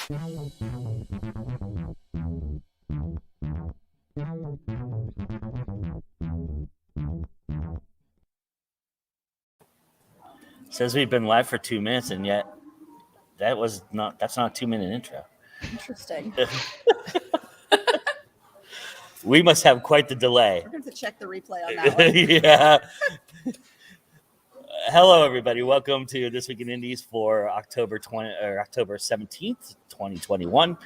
Says we've been live for 2 minutes, and yet that's not a 2-minute intro. Interesting. We must have quite the delay. We're going to check the replay on that one. Yeah. Hello, everybody. Welcome to This Week in Indies for October 17th, 2021.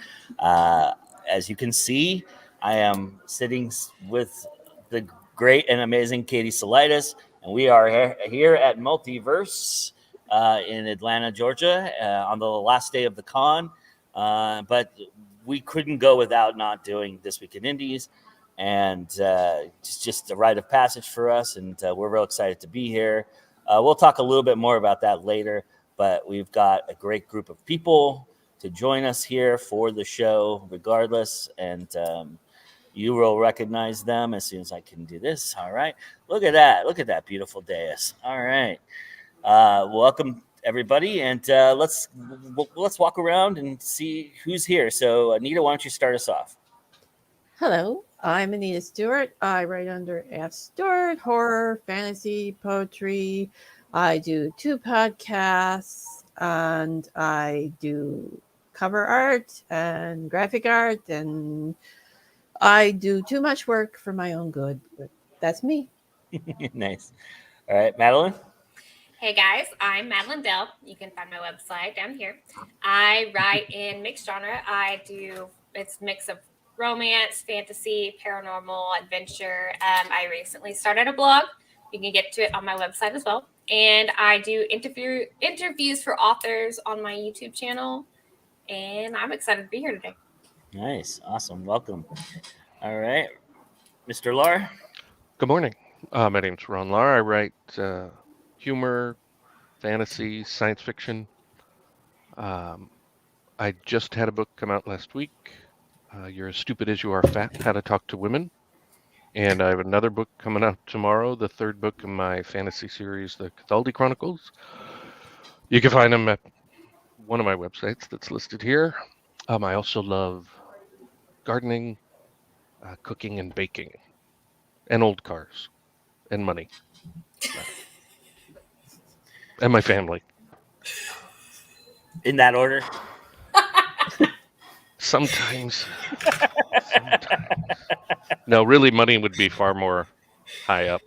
As you can see, I am sitting with the great and amazing Katie Salidas, and we are here at Multiverse in Atlanta, Georgia, on the last day of the con. But we couldn't go without not doing This Week in Indies, and it's just a rite of passage for us, and we're real excited to be here. We'll talk a little bit more about that later, but we've got a great group of people to join us here for the show regardless, and you will recognize them as soon as I can do this. All right. Look at that beautiful dais. All right. Welcome, everybody, and let's walk around and see who's here. So, Anita, why don't you start us off? Hello, I'm Anita Stewart. I write under F. Stewart, horror, fantasy, poetry. I do 2 podcasts, and I do cover art and graphic art, and I do too much work for my own good. But that's me. Nice. All right, Madeline. Hey guys, I'm Madeline Dell. You can find my website down here. I write in mixed genre. It's a mix of romance, fantasy, paranormal, adventure. I recently started a blog. You can get to it on my website as well. And I do interviews for authors on my YouTube channel. And I'm excited to be here today. Nice. Awesome. Welcome. All right. Mr. Lar. Good morning. My name's Ron Lar. I write humor, fantasy, science fiction. I just had a book come out last week. You're as Stupid as You Are Fat, How to Talk to Women. And I have another book coming out tomorrow, the 3rd book in my fantasy series, the Cathaldi Chronicles. You can find them at one of my websites that's listed here. I also love gardening, cooking and baking, and old cars, and money, and my family. In that order? Sometimes. No, really, money would be far more high up.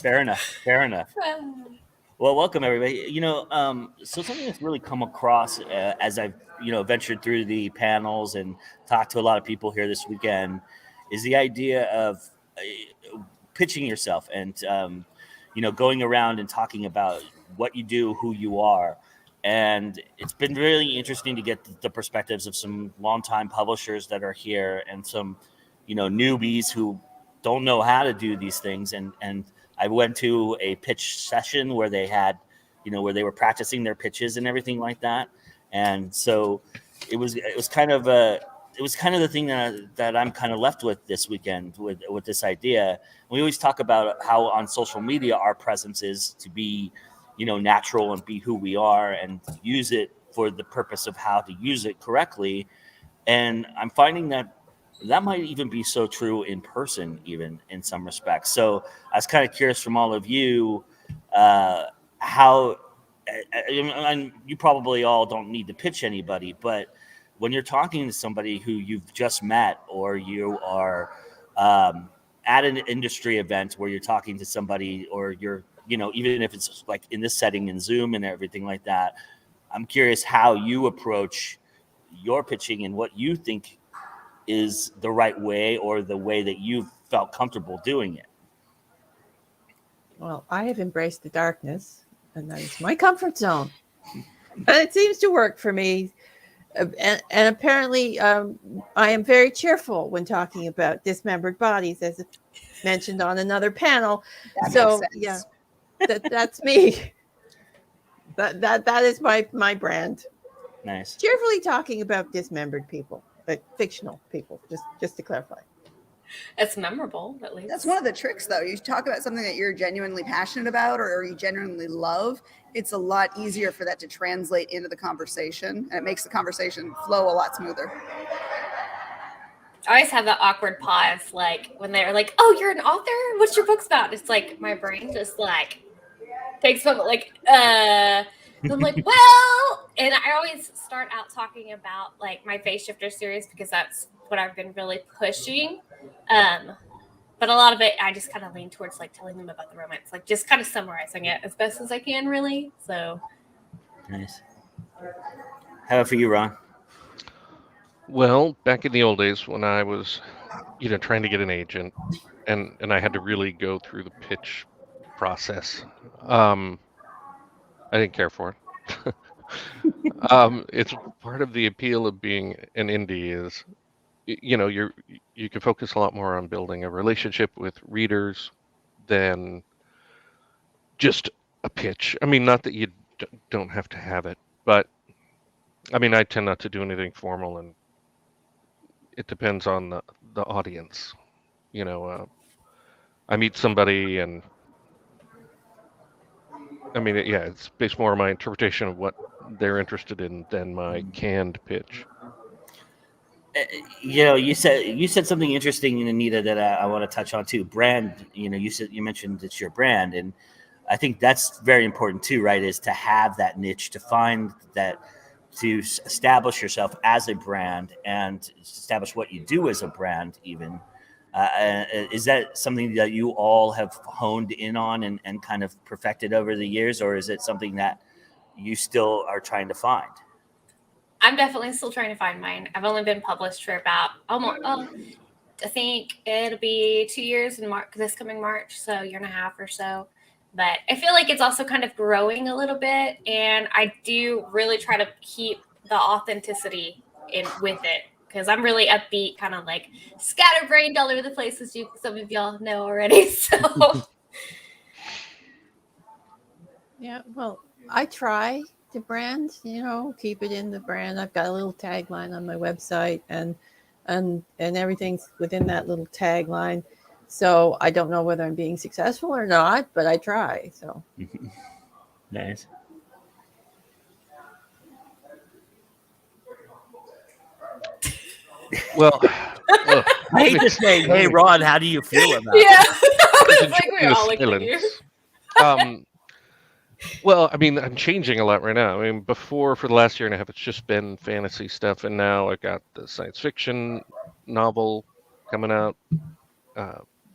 Fair enough. Well, welcome everybody. So something that's really come across as I've ventured through the panels and talked to a lot of people here this weekend is the idea of pitching yourself and going around and talking about what you do, who you are. And it's been really interesting to get the perspectives of some longtime publishers that are here and some, newbies who don't know how to do these things. And I went to a pitch session where they had, where they were practicing their pitches and everything like that. And so it was kind of the thing that I'm kind of left with this weekend with this idea. We always talk about how on social media our presence is to be natural and be who we are and use it for the purpose of how to use it correctly. And I'm finding that might even be so true in person, even in some respects. So I was kind of curious from all of you, how, and you probably all don't need to pitch anybody, but when you're talking to somebody who you've just met or you are at an industry event where you're talking to somebody or you're even if it's like in this setting in Zoom and everything like that, I'm curious how you approach your pitching and what you think is the right way or the way that you felt comfortable doing it. Well, I have embraced the darkness, and that is my comfort zone. And it seems to work for me. And apparently, I am very cheerful when talking about dismembered bodies, as mentioned on another panel. So, yeah. That's me. That is my brand. Nice. Cheerfully talking about dismembered people, but fictional people. Just to clarify. It's memorable, at least. That's one of the tricks, though. You talk about something that you're genuinely passionate about or you genuinely love. It's a lot easier for that to translate into the conversation, and it makes the conversation flow a lot smoother. I always have that awkward pause, like when they're like, "Oh, you're an author? What's your books about?" It's like my brain just like takes a moment, like, and I'm like, well, and I always start out talking about like my Phase Shifter series because that's what I've been really pushing. But a lot of it, I just kind of lean towards like telling them about the romance, like just kind of summarizing it as best as I can, really. So Nice. How about for you, Ron? Well, back in the old days when I was, trying to get an agent and I had to really go through the pitch process, I didn't care for it. It's part of the appeal of being an indie is, you can focus a lot more on building a relationship with readers than just a pitch. I mean, not that you don't have to have it, but I mean, I tend not to do anything formal, and it depends on the audience. I meet somebody, and I mean, it's based more on my interpretation of what they're interested in than my canned pitch. You said something interesting, Anita, that I want to touch on too. Brand. You mentioned it's your brand, and I think that's very important too, right? Is to have that niche, to find that, to establish yourself as a brand and establish what you do as a brand even. Is that something that you all have honed in on and kind of perfected over the years, or is it something that you still are trying to find? I'm definitely still trying to find mine. I've only been published for about almost, I think it'll be 2 years in March, this coming March, so a year and a half or so. But I feel like it's also kind of growing a little bit, and I do really try to keep the authenticity with it because I'm really upbeat, kind of like scatterbrained all over the place, as some of y'all know already. So Yeah, well, I try to brand, keep it in the brand. I've got a little tagline on my website and everything's within that little tagline. So I don't know whether I'm being successful or not, but I try. So Nice. Well, I hate to say, hey, Ron, how do you feel about yeah, it? it's like we're all looking at you. Well, I mean, I'm changing a lot right now. I mean, before, for the last year and a half, it's just been fantasy stuff, and now I got the science fiction novel coming out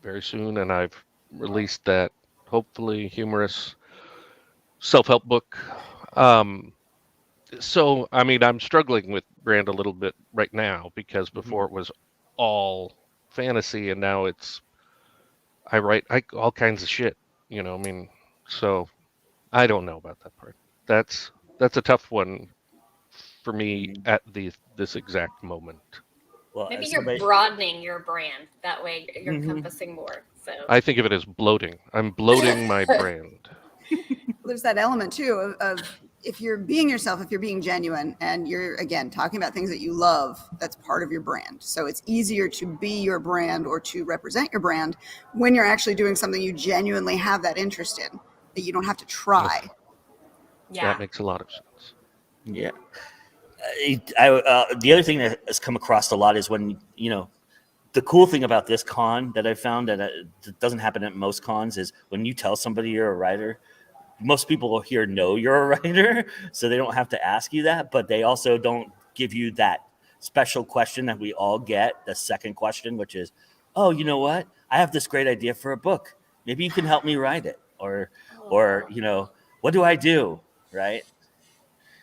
very soon, and I've released that hopefully humorous self-help book. So, I mean, I'm struggling with brand a little bit right now because before it was all fantasy, and now I write all kinds of shit. I mean, so I don't know about that part. That's a tough one for me at this exact moment. Well, Maybe you're broadening your brand. That way you're encompassing more. So I think of it as bloating. I'm bloating my brand. There's that element too of if you're being yourself, if you're being genuine, and you're again talking about things that you love, that's part of your brand. So it's easier to be your brand or to represent your brand when you're actually doing something you genuinely have that interest in, that you don't have to try. yeah, That makes a lot of sense. Yeah. The other thing that has come across a lot is when, the cool thing about this con that I found that doesn't happen at most cons is when you tell somebody you're a writer, most people here know you're a writer, so they don't have to ask you that, but they also don't give you that special question that we all get, the second question, which is, oh, you know what? I have this great idea for a book. Maybe you can help me write it. Or what do I do? Right?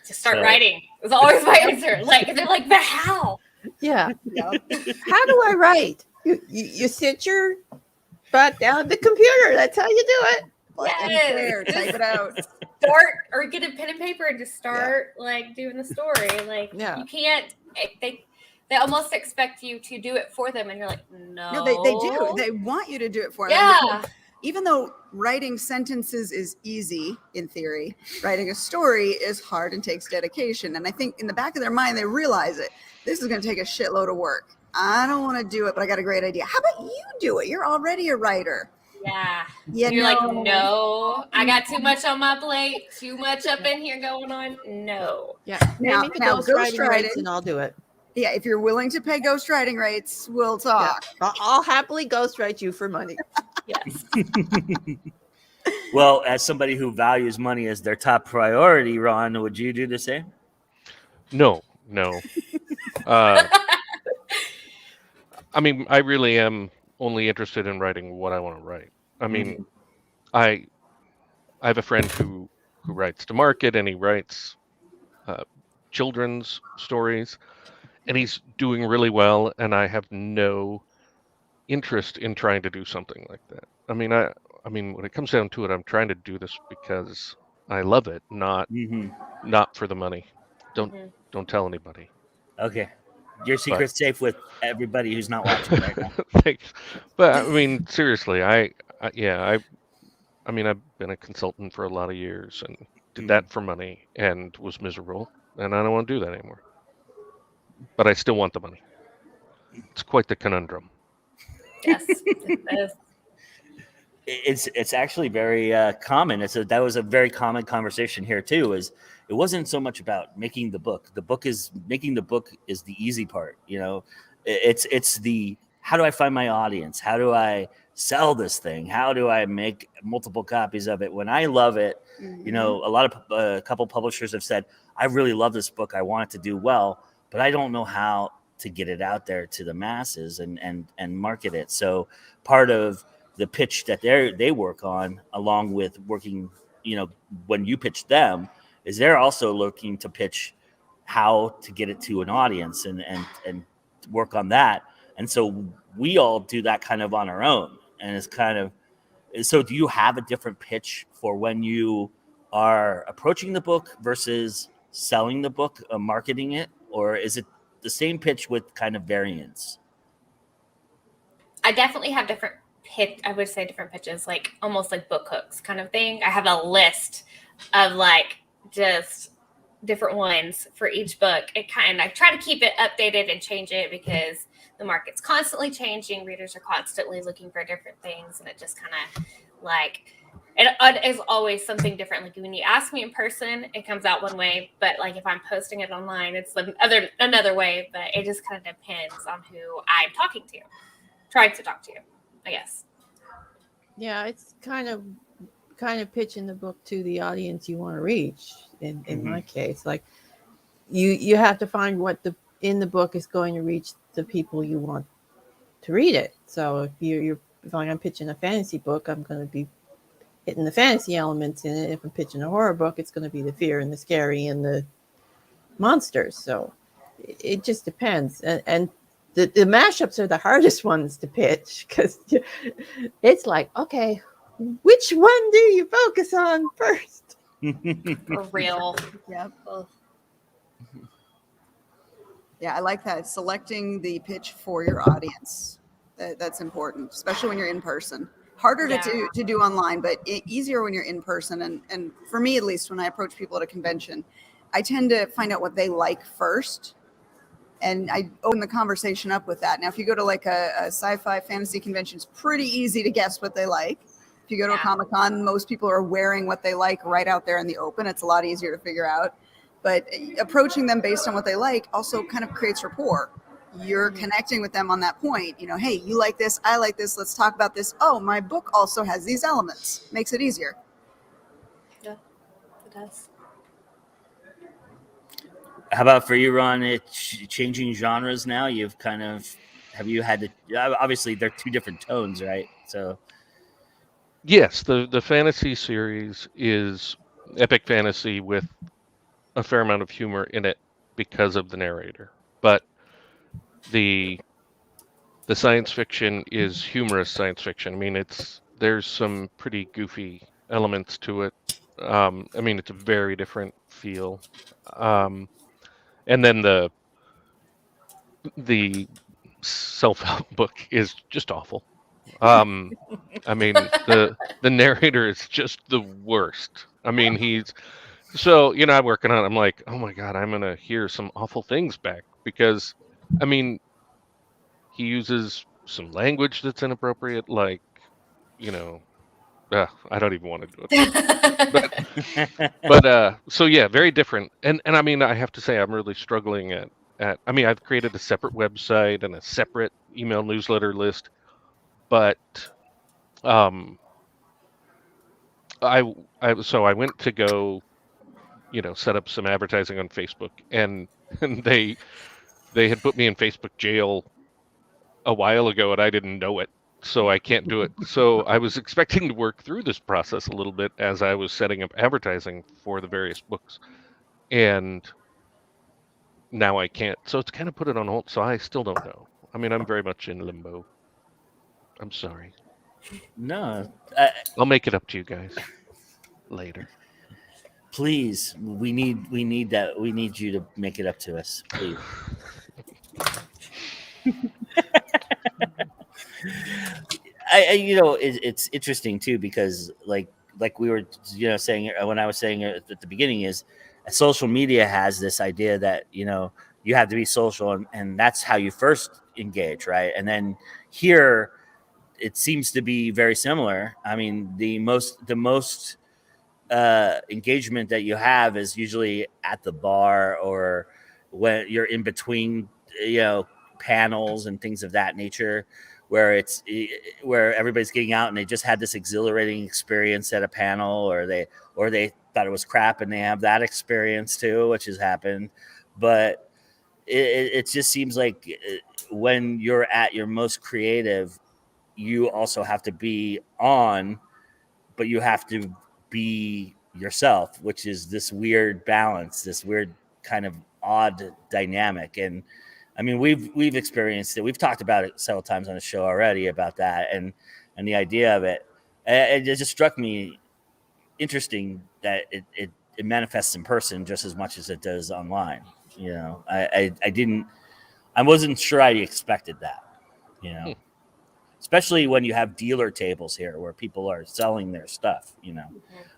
just start writing. It's always my answer. Like they're like, but how? yeah. How do I write? You sit your butt down at the computer. That's how you do it. Yes. Type it out. Start or get a pen and paper and just start like doing the story. Like you can't. They almost expect you to do it for them, and you're like, no. No, they do. They want you to do it for them. Yeah. Even though writing sentences is easy in theory, writing a story is hard and takes dedication. And I think in the back of their mind, they realize it. This is going to take a shitload of work. I don't want to do it, but I got a great idea. How about you do it? You're already a writer. Yeah. You You're know, like, no, I got too much on my plate, too much up in here going on. No. Yeah. Now- Pay me the now ghostwriting ghostwriting- rates and I'll do it. yeah, if you're willing to pay ghostwriting rates, we'll Yeah. talk. I'll happily ghostwrite you for money. Yes. Well, as somebody who values money as their top priority, Ron, would you do the same? No. I mean, I really am only interested in writing what I want to write. I mean, I have a friend who writes to market, and he writes children's stories, and he's doing really well, and I have no interest in trying to do something like that. I mean, when it comes down to it, I'm trying to do this because I love it, not for the money. Don't tell anybody. Okay. Your secret's safe with everybody who's not watching right now. Thanks. But I mean, seriously, I mean, I've been a consultant for a lot of years and did that for money and was miserable, and I don't want to do that anymore. But I still want the money. It's quite the conundrum. Yes. It is. It's actually very common. That was a very common conversation here too. Is it wasn't so much about making the book. Making the book is the easy part. You know, it's the how do I find my audience? How do I sell this thing? How do I make multiple copies of it? When I love it, you know, a couple publishers have said, I really love this book. I want it to do well, but I don't know how to get it out there to the masses and market it. So part of the pitch that they work on, along with working, you know, when you pitch them, is they're also looking to pitch how to get it to an audience and work on that. And so we all do that kind of on our own. And it's kind of, so do you have a different pitch for when you are approaching the book versus selling the book, marketing it, or is it the same pitch with kind of variants? I definitely have different different pitches, like almost like book hooks kind of thing. I have a list of like just different ones for each book. I try to keep it updated and change it because the market's constantly changing. Readers are constantly looking for different things, and it just kind of like it is always something different. Like when you ask me in person, it comes out one way, but like if I'm posting it online, it's another way. But it just kind of depends on who I'm trying to talk to, I guess. Yeah, it's kind of pitching the book to the audience you want to reach. In my case, like you have to find what in the book is going to reach the people you want to read it. So if I'm pitching a fantasy book, I'm going to be hitting the fantasy elements in it. If I'm pitching a horror book, it's going to be the fear and the scary and the monsters. So it just depends. And the mashups are the hardest ones to pitch because it's like, okay, which one do you focus on first? For real. Yep. Yeah, I like that. Selecting the pitch for your audience. That's important, especially when you're in person. Harder to do online, but easier when you're in person. And for me, at least, when I approach people at a convention, I tend to find out what they like first. And I open the conversation up with that. Now, if you go to like a sci-fi fantasy convention, it's pretty easy to guess what they like. If you go to a Comic-Con, most people are wearing what they like right out there in the open. It's a lot easier to figure out. But approaching them based on what they like also kind of creates rapport. You're connecting with them on that point. You know, hey, you like this, I like this, let's talk about this. Oh, my book also has these elements. Makes it easier. Yeah, it does. How about for you, Ron? It's changing genres now. Have you had to? Obviously, they're two different tones, right? So, yes, the fantasy series is epic fantasy with a fair amount of humor in it because of the narrator, but the science fiction is humorous science fiction. I mean, there's some pretty goofy elements to it. I mean, it's a very different feel. And then the self-help book is just awful. I mean, the narrator is just the worst. I mean, I'm working on it. I'm like, oh my God, I'm going to hear some awful things back because, I mean, he uses some language that's inappropriate, like, you know, I don't even want to do it. But so yeah, very different. And I mean, I have to say, I'm really struggling I mean, I've created a separate website and a separate email newsletter list, but um, I so I went to go, set up some advertising on Facebook, and and they had put me in Facebook jail a while ago, and I didn't know it, so I can't do it. So I was expecting to work through this process a little bit as I was setting up advertising for the various books, and now I can't. So it's kind of put it on hold. So I still don't know. I mean, I'm very much in limbo. I'm sorry. No, I'll make it up to you guys later. please, we need that. We need you to make it up to us, please. It's interesting too, because like we were saying when I was saying at the beginning, is social media has this idea that you have to be social, and that's how you first engage, right? And then here it seems to be very similar. I mean, the most engagement that you have is usually at the bar, or when you're in between panels and things of that nature, where everybody's getting out and they just had this exhilarating experience at a panel, or they thought it was crap and they have that experience too, which has happened. But it just seems like when you're at your most creative, you also have to be on, but you have to be yourself, which is this weird balance, this weird kind of odd dynamic. And I mean, we've experienced it. We've talked about it several times on the show already about that, and the idea of it. It just struck me interesting that it manifests in person just as much as it does online. I wasn't sure I expected that. Especially when you have dealer tables here where people are selling their stuff.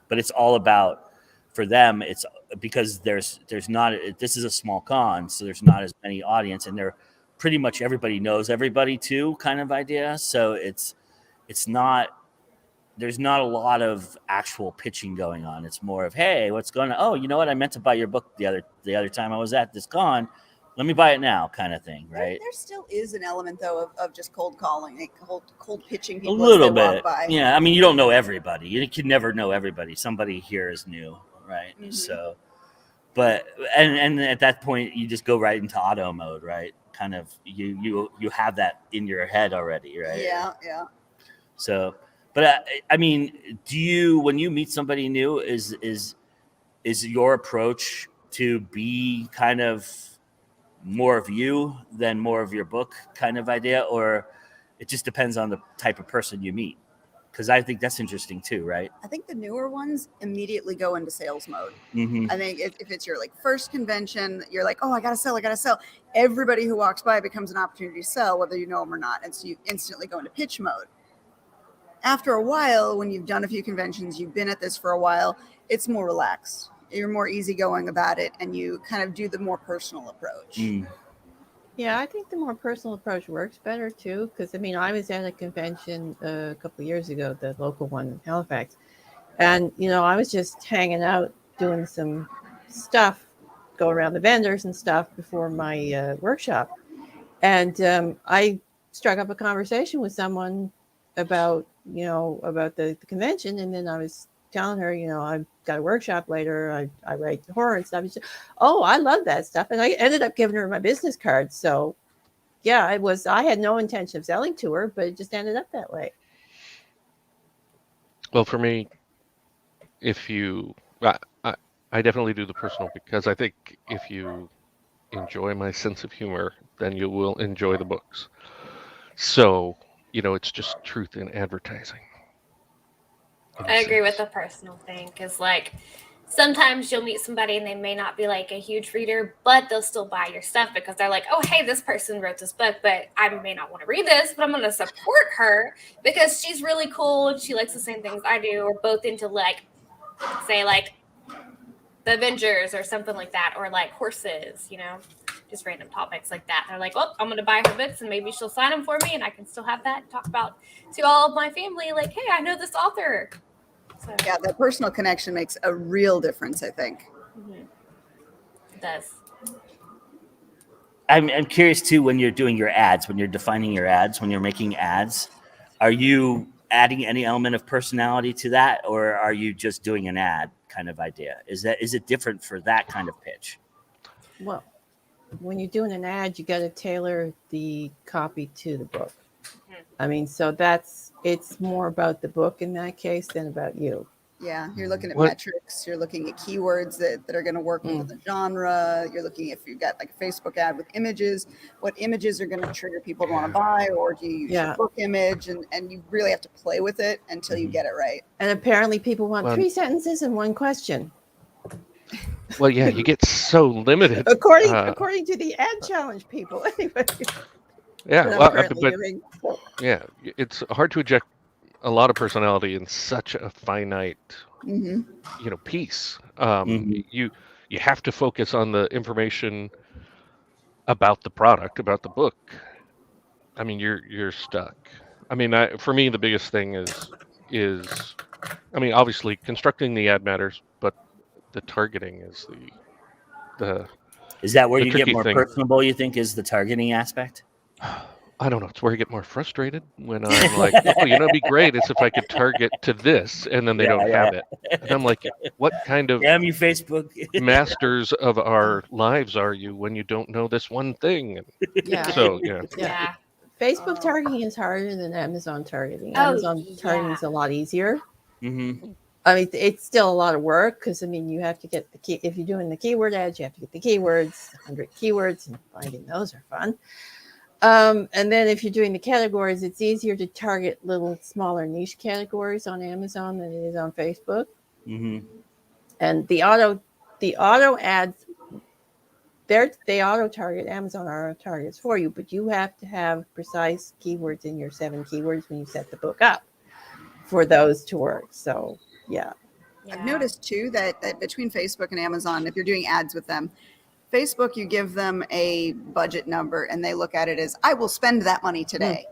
But it's all about, for them, it's because there's not, this is a small con, so there's not as many audience, and they're pretty much everybody knows everybody too, kind of idea. So it's not, there's not a lot of actual pitching going on. It's more of, hey, what's going on? Oh, you know what? I meant to buy your book the other time I was at this con. Let me buy it now, kind of thing, right? There still is an element, though, of just cold calling, like cold pitching people a little as they bit. walk by. Yeah, I mean, you don't know everybody. You can never know everybody. Somebody here is new, right? Mm-hmm. So, but and at that point, you just go right into auto mode, right? Kind of, you have that in your head already, right? Yeah. So, but I mean, when you meet somebody new, is your approach to be kind of more of you than more of your book kind of idea, or it just depends on the type of person you meet? Because I think that's interesting too, right? I think the newer ones immediately go into sales mode. Mm-hmm. I think if it's your first convention, you're like, oh, I gotta sell. Everybody who walks by becomes an opportunity to sell, whether you know them or not, and so you instantly go into pitch mode. After a while, when you've done a few conventions, you've been at this for a while, it's more relaxed. You're more easygoing about it, and you kind of do the more personal approach. Mm. Yeah, I think the more personal approach works better too. Because I mean, I was at a convention a couple of years ago, the local one in Halifax, and I was just hanging out, doing some stuff, go around the vendors and stuff before my workshop, and I struck up a conversation with someone about the convention, and then I was telling her, I've got a workshop later. I write horror and stuff. And she, oh, I love that stuff. And I ended up giving her my business card. So yeah, I had no intention of selling to her, but it just ended up that way. Well, for me, I definitely do the personal, because I think if you enjoy my sense of humor, then you will enjoy the books. So, it's just truth in advertising. I agree with the personal thing, because sometimes you'll meet somebody and they may not be a huge reader, but they'll still buy your stuff because they're like, oh, hey, this person wrote this book, but I may not want to read this, but I'm going to support her because she's really cool and she likes the same things I do. Or both into say the Avengers or something like that, or horses, just random topics like that. They're like, oh, I'm going to buy her books and maybe she'll sign them for me. And I can still have that and talk about to all of my family, like, hey, I know this author. So, Yeah, that personal connection makes a real difference, I think. It does. I'm curious too, when you're doing your ads, when you're defining your ads, when you're making ads, are you adding any element of personality to that, or are you just doing an ad kind of idea? Is it different for that kind of pitch? Well, when you're doing an ad, you got to tailor the copy to the book. I mean, so it's more about the book in that case than about you. Yeah, you're looking at What- metrics, you're looking at keywords that are going to work within the genre. You're looking if you've got like a Facebook ad with images, what images are going to trigger people to want to buy, or do you use your book image? And you really have to play with it until you get it right. And apparently people want 3 sentences and 1 question. Well, yeah, you get so limited. According to the ad challenge people. Anyway. Yeah, well, yeah, it's hard to eject a lot of personality in such a finite, piece. You have to focus on the information about the product, about the book. I mean, you're stuck. I mean, for me, the biggest thing is, I mean, obviously constructing the ad matters, but the targeting is the Is that where you get more thing. personable, you think, is the targeting aspect? I don't know. It's where I get more frustrated when I'm like, oh, it'd be great if I could target to this, and then they don't have it. And I'm like, what kind of damn you, Facebook masters of our lives are you when you don't know this one thing? Yeah. So Yeah. Facebook targeting is harder than Amazon targeting. Oh, Amazon targeting is a lot easier. Mm-hmm. I mean, it's still a lot of work because, I mean, you have to get the key. If you're doing the keyword ads, you have to get the keywords, 100 keywords, and finding those are fun. And then if you're doing the categories, it's easier to target little smaller niche categories on Amazon than it is on Facebook. Mm-hmm. And the auto ads, they auto target. Amazon auto targets for you, but you have to have precise keywords in your 7 keywords when you set the book up for those to work. So yeah. I've noticed too that between Facebook and Amazon, if you're doing ads with them, Facebook, you give them a budget number and they look at it as, I will spend that money today.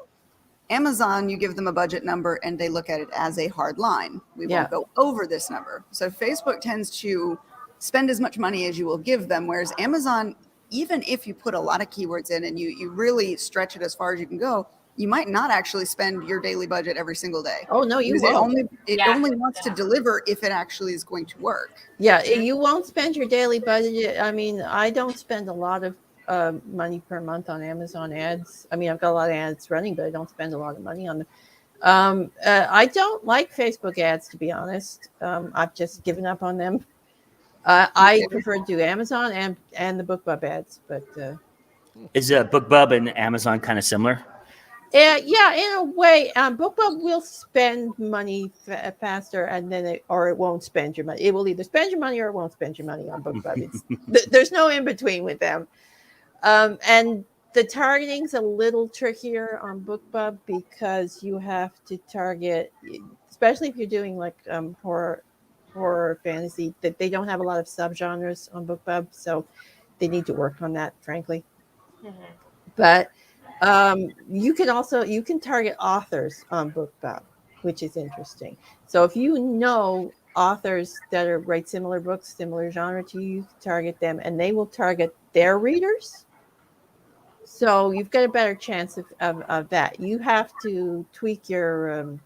Amazon, you give them a budget number and they look at it as a hard line. We won't go over this number. So Facebook tends to spend as much money as you will give them, whereas Amazon, even if you put a lot of keywords in and you really stretch it as far as you can go, you might not actually spend your daily budget every single day. Oh, no, you won't. It only wants to deliver if it actually is going to work. Yeah, you won't spend your daily budget. I mean, I don't spend a lot of money per month on Amazon ads. I mean, I've got a lot of ads running, but I don't spend a lot of money on them. I don't like Facebook ads, to be honest. I've just given up on them. I prefer to do Amazon and the BookBub ads. But is BookBub and Amazon kind of similar? Yeah, in a way, BookBub will spend money faster, and then it won't spend your money. It will either spend your money or it won't spend your money on BookBub. There's no in between with them. And the targeting's a little trickier on BookBub because you have to target, especially if you're doing like horror fantasy, that they don't have a lot of subgenres on BookBub, so they need to work on that, frankly. But you can target authors on BookBub, which is interesting. So if you know authors that write similar books, similar genre to you, target them, and they will target their readers. So you've got a better chance of that. You have to tweak your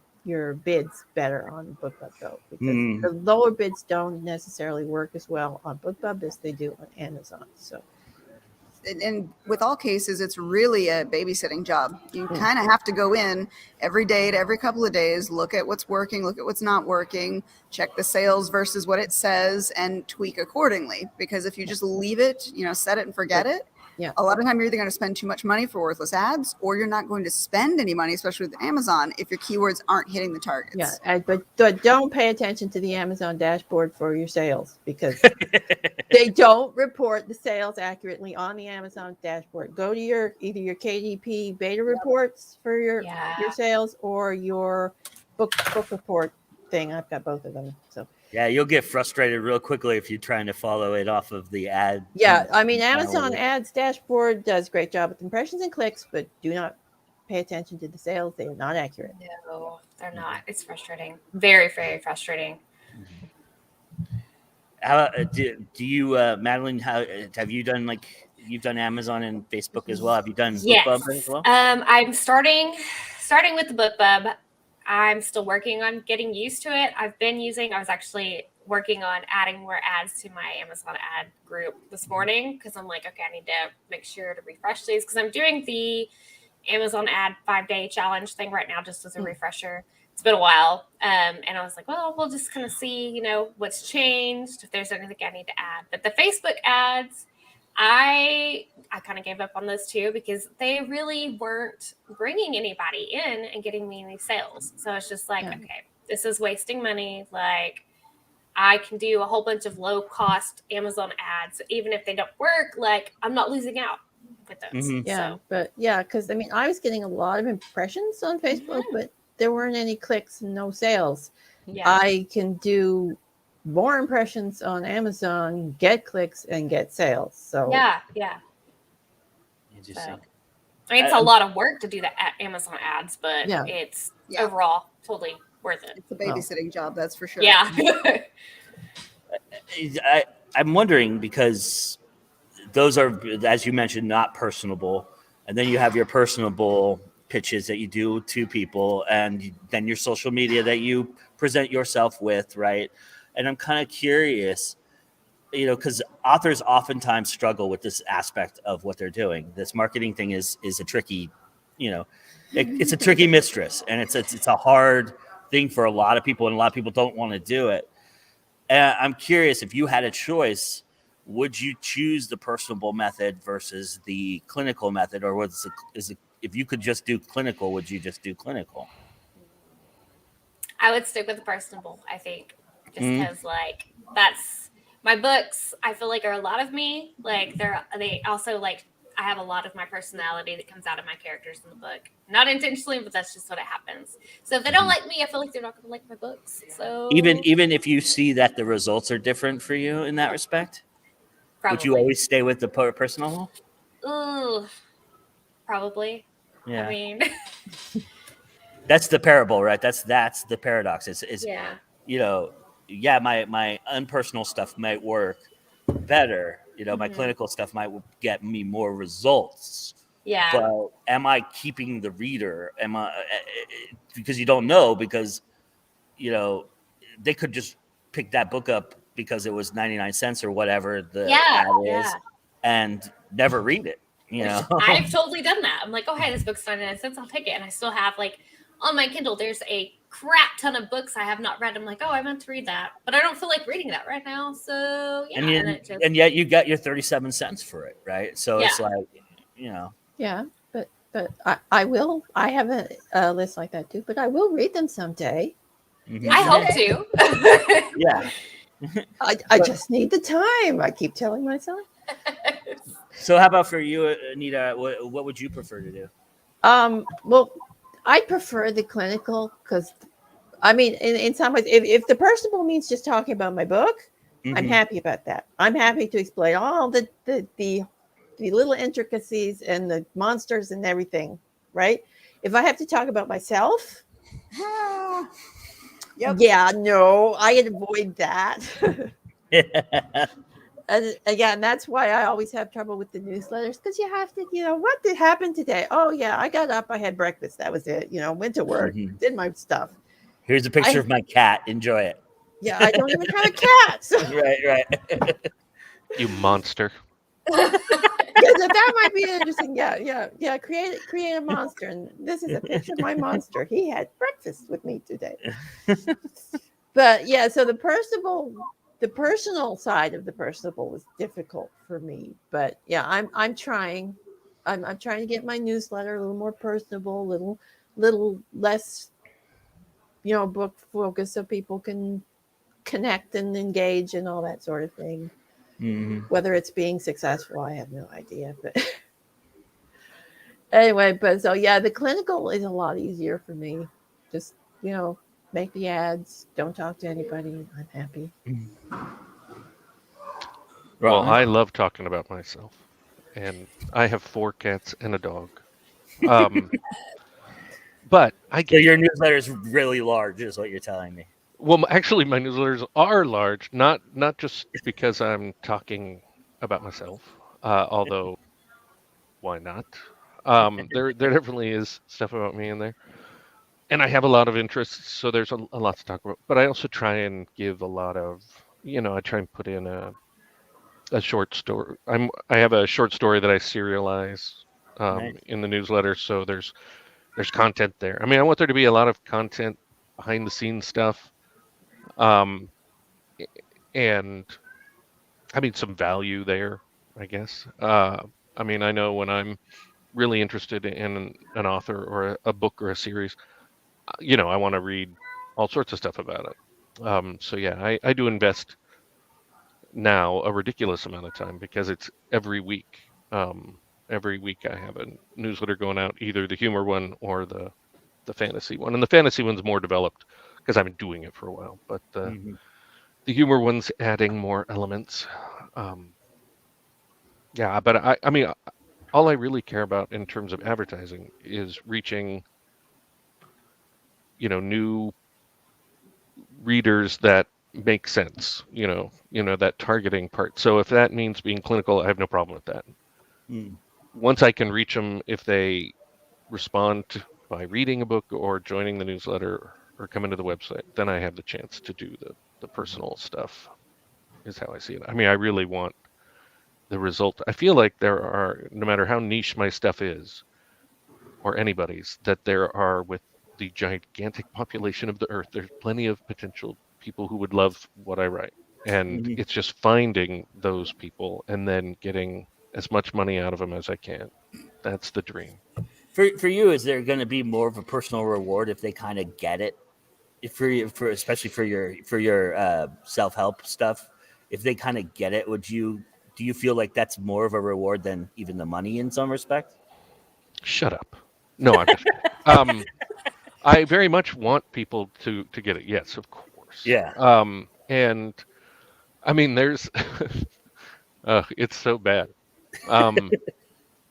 bids better on BookBub though, because the lower bids don't necessarily work as well on BookBub as they do on Amazon. So. And with all cases, it's really a babysitting job. You kind of have to go in every day to every couple of days, look at what's working, look at what's not working, check the sales versus what it says, and tweak accordingly. Because if you just leave it, set it and forget it, a lot of time you're either going to spend too much money for worthless ads, or you're not going to spend any money, especially with Amazon, if your keywords aren't hitting the targets. Yeah, but don't pay attention to the Amazon dashboard for your sales, because they don't report the sales accurately on the Amazon dashboard. Go to either your KDP beta reports for your sales or your book report thing. I've got both of them. So Yeah, you'll get frustrated real quickly if you're trying to follow it off of the ad. Yeah, I mean, panel. Amazon Ads dashboard does a great job with impressions and clicks, but do not pay attention to the sales. They are not accurate. No, they're not. It's frustrating. Very, very frustrating. How do you, Madeline? How have you done? Like you've done Amazon and Facebook as well. Have you done Yes. BookBub as well? I'm starting with the BookBub. I'm still working on getting used to it. I was actually working on adding more ads to my Amazon ad group this morning because I'm like, okay, I need to make sure to refresh these because I'm doing the Amazon ad 5-day challenge thing right now just as a refresher. It's been a while. And I was like, well, we'll just kind of see, what's changed, if there's anything I need to add. But the Facebook ads, I kind of gave up on those too because they really weren't bringing anybody in and getting me any sales. So it's just like, okay, this is wasting money. Like I can do a whole bunch of low cost Amazon ads. Even if they don't work, like I'm not losing out with those. Mhm. Yeah, but yeah, because I mean, I was getting a lot of impressions on Facebook, but there weren't any clicks and no sales. Yeah. I can do more impressions on Amazon, get clicks, and get sales. So Yeah. Interesting. I mean, it's a lot of work to do the Amazon ads, but Yeah. it's Yeah. overall totally worth it. It's a babysitting job, that's for sure. Yeah. I'm wondering because those are, as you mentioned, not personable, and then you have your personable pitches that you do to people, and then your social media that you present yourself with, right? And I'm kind of curious, because authors oftentimes struggle with this aspect of what they're doing. This marketing thing is a tricky, it's a tricky mistress, and it's a hard thing for a lot of people, and a lot of people don't want to do it. And I'm curious, if you had a choice, would you choose the personable method versus the clinical method, or if you could just do clinical, would you just do clinical? I would stick with the personable, I think, just because like that's my books. I feel like are a lot of me. Like they also like I have a lot of my personality that comes out of my characters in the book, not intentionally, but that's just what it happens. So if they don't like me, I feel like they're not going to like my books. So Even if you see that the results are different for you in that respect, probably. would you always stay with the personal? Ooh, probably. Yeah. I mean, that's the parable, right? That's the paradox. Is yeah. My unpersonal stuff might work better. My clinical stuff might get me more results. Yeah. But am I keeping the reader? Because you don't know, because they could just pick that book up because it was 99 cents or whatever the ad is, and never read it. I've totally done that. I'm like, oh, hey, this book's 99 cents. I'll take it. And I still have like on my Kindle, there's a crap ton of books I have not read. I'm like, oh, I meant to read that, but I don't feel like reading that right now. So yeah. And yet you got your 37 cents for it, right? So it's like, Yeah, but I will. I have a list like that too, but I will read them someday. Mm-hmm. I hope to. Yeah. I just need the time. I keep telling myself. So how about for you, Anita? What would you prefer to do? Well, I prefer the clinical because, I mean, in some ways, if the personable means just talking about my book, I'm happy about that. I'm happy to explain all the little intricacies and the monsters and everything, right? If I have to talk about myself, yeah, no, I avoid that. And again, that's why I always have trouble with the newsletters, because you have to, what did happen today? Oh yeah, I got up, I had breakfast, that was it. Went to work, did my stuff. Here's a picture of my cat. Enjoy it. Yeah, I don't even have a cat. So. Right. You monster. That might be interesting. Yeah. Create a monster, and this is a picture of my monster. He had breakfast with me today. But yeah, so the personal side of the personable was difficult for me. But yeah, I'm trying. I'm trying to get my newsletter a little more personable, little less, book focus, so people can connect and engage and all that sort of thing. Whether it's being successful, I have no idea. But anyway, but so yeah, the clinical is a lot easier for me. Just make the ads, don't talk to anybody. I'm happy. Well, Ron? I love talking about myself, and I have 4 cats and a dog. But I So get your newsletter is really large, is what you're telling me. well. Actually, my newsletters are large, not just because I'm talking about myself, although why not? There definitely is stuff about me in there, and I have a lot of interests, so there's a lot to talk about. But I also try and give a lot of, I try and put in a short story. I have a short story that I serialize Nice. in the newsletter, so there's content there. I mean, I want there to be a lot of content behind the scenes stuff, um, and I mean some value there, I guess. I mean, I know when I'm really interested in an author or a book or a series, I want to read all sorts of stuff about it. So yeah, I do invest now a ridiculous amount of time because it's every week. Every week I have a newsletter going out, either the humor one or the fantasy one, and the fantasy one's more developed because I've been doing it for a while. But the humor one's adding more elements. Yeah, but I mean, all I really care about in terms of advertising is reaching, new readers that make sense. That targeting part. So if that means being clinical, I have no problem with that. Once I can reach them, if they respond by reading a book or joining the newsletter or coming to the website, then I have the chance to do the personal stuff, is how I see it. I mean, I really want the result. I feel like there are, no matter how niche my stuff is, or anybody's, that there are, with the gigantic population of the earth, there's plenty of potential people who would love what I write. And it's just finding those people and then getting as much money out of them as I can. That's the dream. For you, is there going to be more of a personal reward if they kind of get it? For especially for your self-help stuff, if they kind of get it, do you feel like that's more of a reward than even the money in some respect? Shut up. No, I'm just I very much want people to get it. Yes, of course. Yeah. And I mean, there's it's so bad.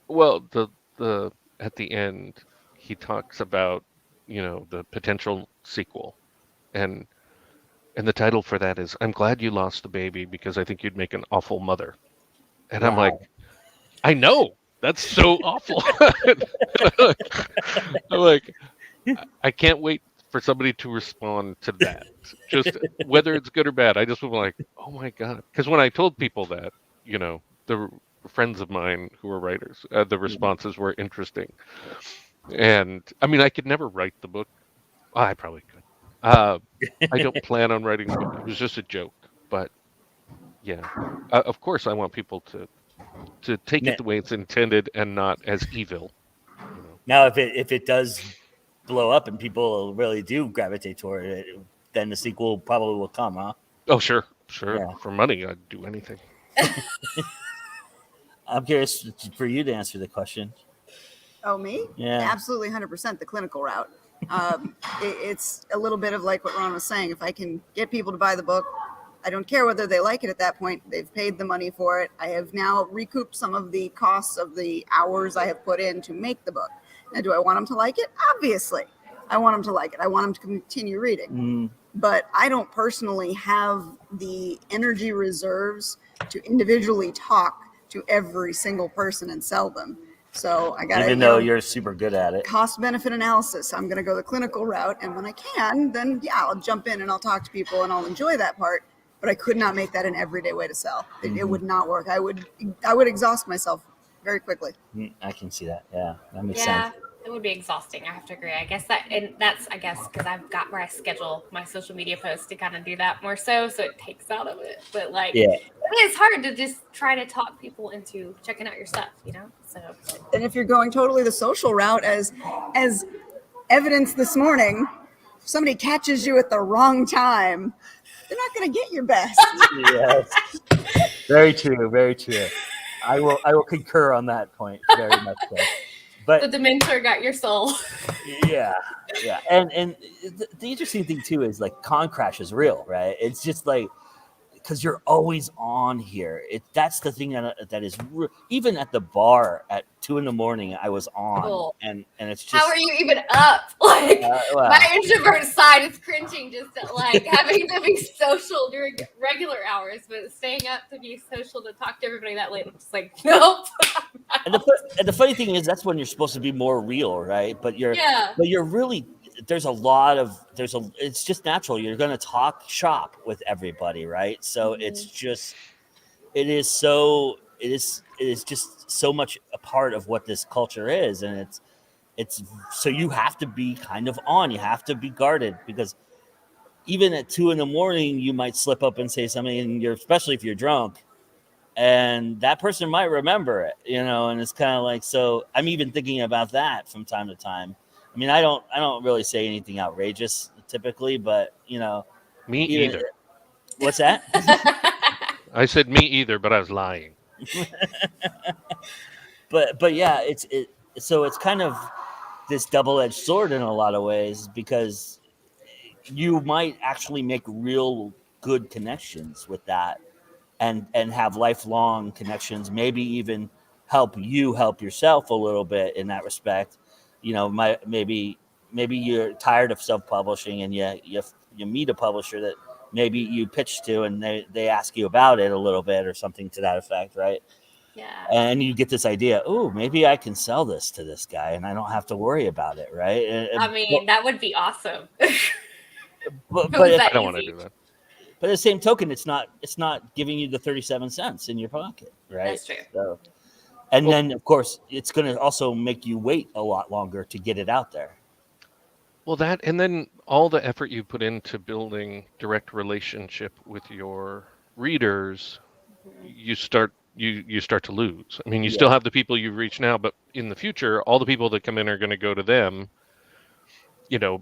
Well, the at the end he talks about, the potential sequel, and the title for that is "I'm glad you lost the baby because I think you'd make an awful mother." And I'm like, I know that's so awful. I'm like, I can't wait for somebody to respond to that. Just whether it's good or bad. I just was like, oh my God. Because when I told people that, the friends of mine who were writers, the responses were interesting. And I mean, I could never write the book. I probably could. I don't plan on writing the book. It was just a joke. But yeah, of course, I want people to take it the way it's intended and not as evil. Now, if it does blow up and people really do gravitate toward it, then the sequel probably will come, huh? Oh, sure. Yeah. For money, I'd do anything. I'm curious for you to answer the question. Oh, me? Yeah. Absolutely 100% the clinical route. It's a little bit of like what Ron was saying. If I can get people to buy the book, I don't care whether they like it at that point. They've paid the money for it. I have now recouped some of the costs of the hours I have put in to make the book. Now, do I want them to like it? Obviously. I want them to like it. I want them to continue reading. But I don't personally have the energy reserves to individually talk to every single person and sell them. So I got to, even though you're super good at it, cost benefit analysis. I'm going to go the clinical route. And when I can, then yeah, I'll jump in and I'll talk to people and I'll enjoy that part. But I could not make that an everyday way to sell. It would not work. I would exhaust myself very quickly. I can see that. Yeah, that makes sense. It would be exhausting. I have to agree. I guess because I've got where I schedule my social media posts to kind of do that more so it takes out of it. But it's hard to just try to talk people into checking out your stuff, So. And if you're going totally the social route, as evidence this morning, if somebody catches you at the wrong time, they're not going to get your best. Yes, very true. Very true. I will concur on that point very much so. But the mentor got your soul. yeah, and the interesting thing too is like con crash is real, right? It's just like because you're always on here. That's the thing that is even at the bar at 2 a.m. I was on, Oh. and it's just How are you even up? Like well, my introvert side is cringing just at like having to be social during regular hours, but staying up to be social to talk to everybody that late, I'm just like, nope. and the funny thing is that's when you're supposed to be more real, right? But you're really it's just natural. You're going to talk shop with everybody, right? So it's just it is just so much a part of what this culture is, and it's so you have to be kind of on. You have to be guarded because even at 2 a.m, you might slip up and say something, and especially if you're drunk, and that person might remember it, and it's kind of like, so I'm even thinking about that from time to time. I mean, I don't really say anything outrageous typically, but Me either. What's that? I said me either, but I was lying. but yeah, so it's kind of this double-edged sword in a lot of ways because you might actually make real good connections with that and have lifelong connections, maybe even help yourself a little bit in that respect. Maybe you're tired of self-publishing and you meet a publisher that maybe you pitch to and they ask you about it a little bit or something to that effect, right? Yeah. And you get this idea, oh, maybe I can sell this to this guy and I don't have to worry about it, right? I mean, that would be awesome. But I don't want to do that. But at the same token, it's not giving you the 37 cents in your pocket, right? That's true. So, then, of course, it's going to also make you wait a lot longer to get it out there. Well, that, and then all the effort you put into building direct relationship with your readers, you start to lose. I mean, you still have the people you've reached now, but in the future, all the people that come in are going to go to them.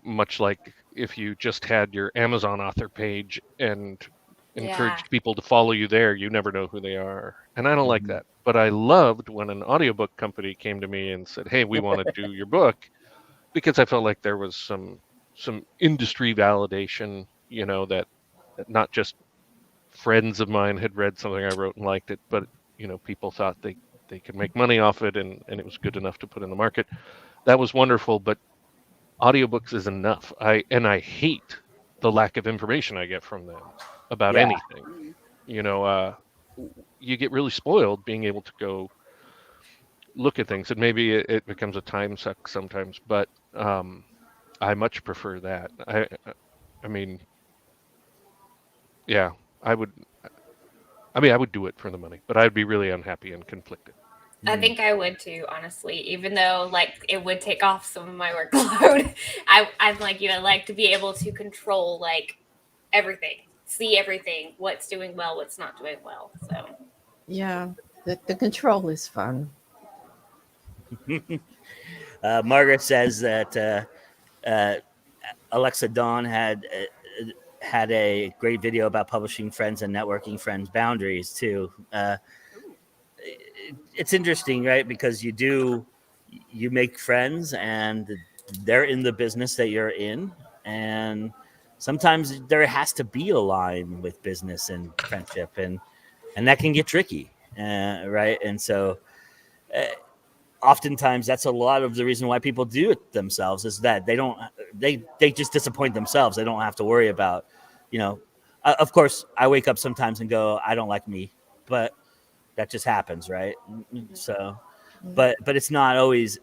Much like if you just had your Amazon author page and encouraged people to follow you there, you never know who they are. And I don't like that. But I loved when an audiobook company came to me and said, hey, we want to do your book, because I felt like there was some industry validation, that not just friends of mine had read something I wrote and liked it, but, people thought they could make money off it and it was good enough to put in the market. That was wonderful, but audiobooks is enough. I hate the lack of information I get from them about anything. You get really spoiled being able to go look at things, and maybe it becomes a time suck sometimes, but I much prefer that. I mean, yeah, I would do it for the money, but I'd be really unhappy and conflicted. I think I would too, honestly, even though like it would take off some of my workload. I'm like you, I like to be able to control like everything, see everything, what's doing well, what's not doing well. So yeah, the control is fun. Margaret says that Alexa Dawn had a great video about publishing friends and networking friends boundaries too. It's interesting, right? Because you make friends and they're in the business that you're in, and sometimes there has to be a line with business and friendship, and that can get tricky, right? And so oftentimes that's a lot of the reason why people do it themselves, is that they just disappoint themselves. They don't have to worry about, of course I wake up sometimes and go, I don't like me, but that just happens, right? So, but it's not always,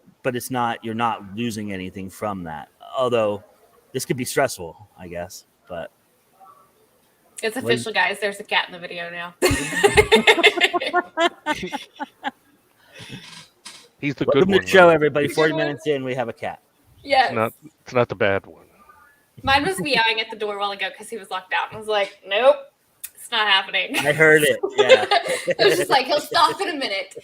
you're not losing anything from that. Although this could be stressful, I guess, but. It's official, guys. There's a cat in the video now. He's the Welcome good one. to the show, everybody. 40 minutes in, we have a cat. Yes. It's not the bad one. Mine was meowing at the door a while ago because he was locked out. I was like, nope, it's not happening. I heard it. Yeah. It was just like, he'll stop in a minute.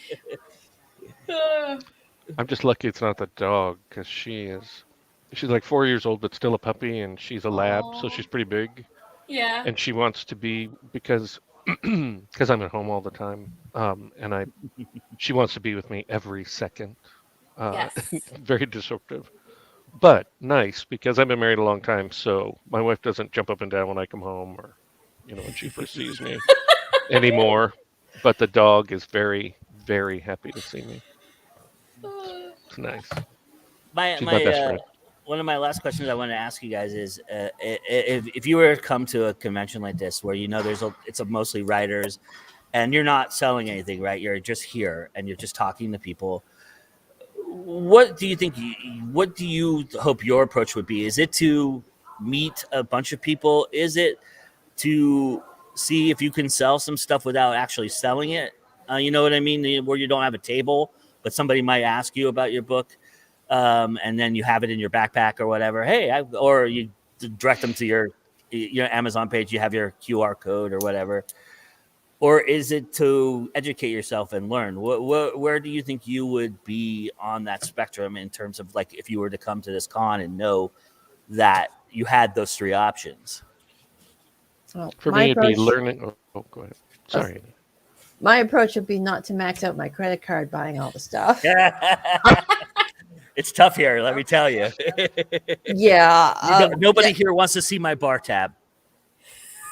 I'm just lucky it's not the dog, because she's like 4 years old, but still a puppy, and she's a lab, so she's pretty big. Yeah. And she wants to be, because I'm at home all the time, and she wants to be with me every second. Yes. Very disruptive, but nice because I've been married a long time, so my wife doesn't jump up and down when I come home or, when she first sees me anymore. But the dog is very, very happy to see me. It's nice. My She's my my best friend. one of my last questions I want to ask you guys is if you were to come to a convention like this where it's a mostly writers and you're not selling anything, right? You're just here and you're just talking to people. What do you think? What do you hope your approach would be? Is it to meet a bunch of people? Is it to see if you can sell some stuff without actually selling it? You know what I mean? Where you don't have a table, but somebody might ask you about your book, and then you have it in your backpack or whatever. Or you direct them to your Amazon page. You have your QR code or whatever. Or is it to educate yourself and learn? Where do you think you would be on that spectrum in terms of like if you were to come to this con and know that you had those three options? Well, For my me, it'd be approach, learning. Oh, go ahead. Sorry. my approach would be not to max out my credit card buying all the stuff. It's tough here, let me tell you. Yeah. Nobody here wants to see my bar tab.